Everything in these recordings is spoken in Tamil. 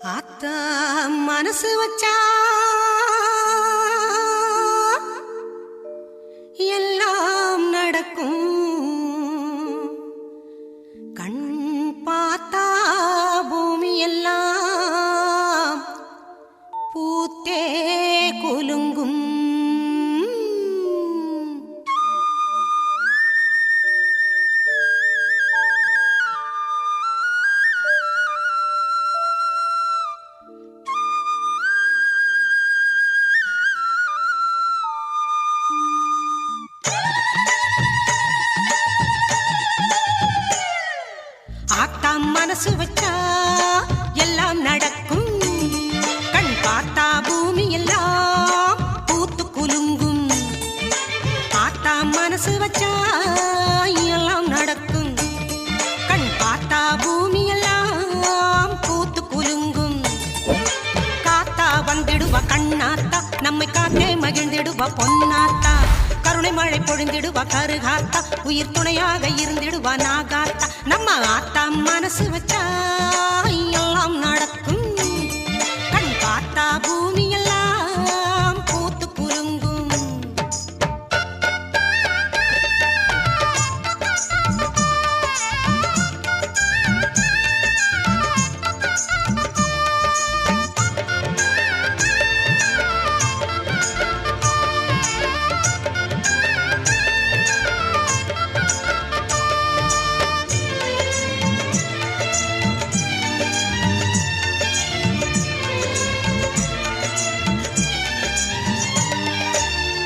ஆத்தா மனசு வச்சா எல்லாம் நடக்கும். கண் பார்த்தா பூமி எல்லாம் பூத்தே குலுங்கும். ஆத்தா மனசு வச்சா எல்லாம் நடக்கும். கண் பார்த்தா பூமி எல்லாம் பூத்து குலுங்கும். ஆத்தா மனசு வச்சா எல்லாம் நடக்கும். கண் பார்த்தா பூமி எல்லாம் பூத்து குலுங்கும். காத்தா வந்திடுவா கண்ணாத்தா, நம்மை காத்தே மகிழ்ந்திடுவா பொன்னாத்தா. கருணை மழை பொழிந்திடுவா கருகாத்தா, உயிர் துணையாக இருந்திடுவா நாகாத்தா. நம்ம ஆத்தா மனசு வச்சா எல்லாம் நடக்கும். கண் பார்த்தா பூமி எல்லாம் பூத்து குலுங்கும்.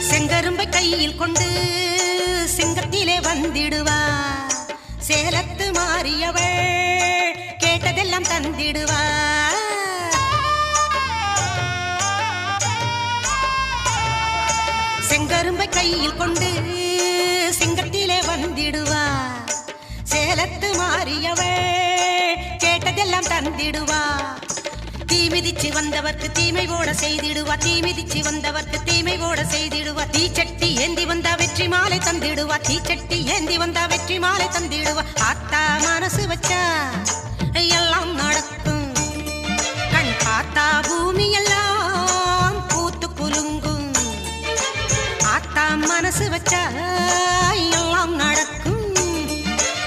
செங்கரும்பை கையில் கொண்டு சிங்கத்திலே வந்திடுவா. சேலத்து மாறியவள் கேட்டதெல்லாம் தந்திடுவா. செங்கரும்பை கையில் கொண்டு சிங்கத்திலே வந்திடுவா. சேலத்து மாறியவள் கேட்டதெல்லாம் தந்திடுவா. தீ மிதிச்சு வந்தவர்க்கு தீமை ஓட செய்திடுவா. தீ மிதிச்சு வந்தவர்க்கு தீமை ஓட செய்திடுவா. தீச்சட்டி ஏந்தி வந்தா வெற்றி மாலை தந்திடுவா. தீச்சட்டி ஏந்தி வந்தா வெற்றி மாலை தந்திடுவா. ஆத்தா மனசு வச்சா எல்லாம் நடக்கும். கண் பார்த்தா பூமி எல்லாம் பூத்து குலுங்கும். ஆத்தா மனசு வச்சா எல்லாம் நடக்கும்.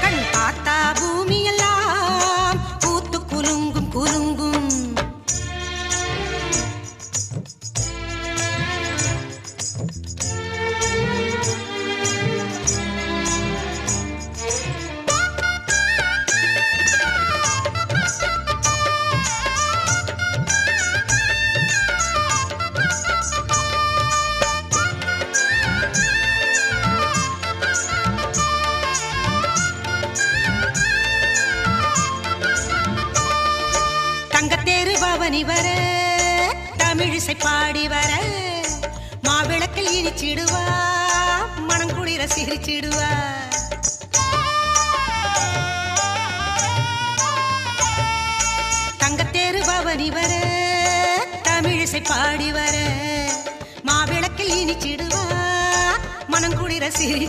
கண் பார்த்தா பூமி எல்லாம் பூத்து குலுங்கும் குலுங்கும். தங்கத்தேரு பவனி வர தமிழிசை பாடி வர மாவிளக்கில் இனிச்சிடுவா. மனங்குளிர சிரிச்சிடுவா. தங்கத்தேரு பவனி வர தமிழிசை பாடி வர மாவிளக்கில் இனிச்சிடுவா. மனங்குளிர சிரி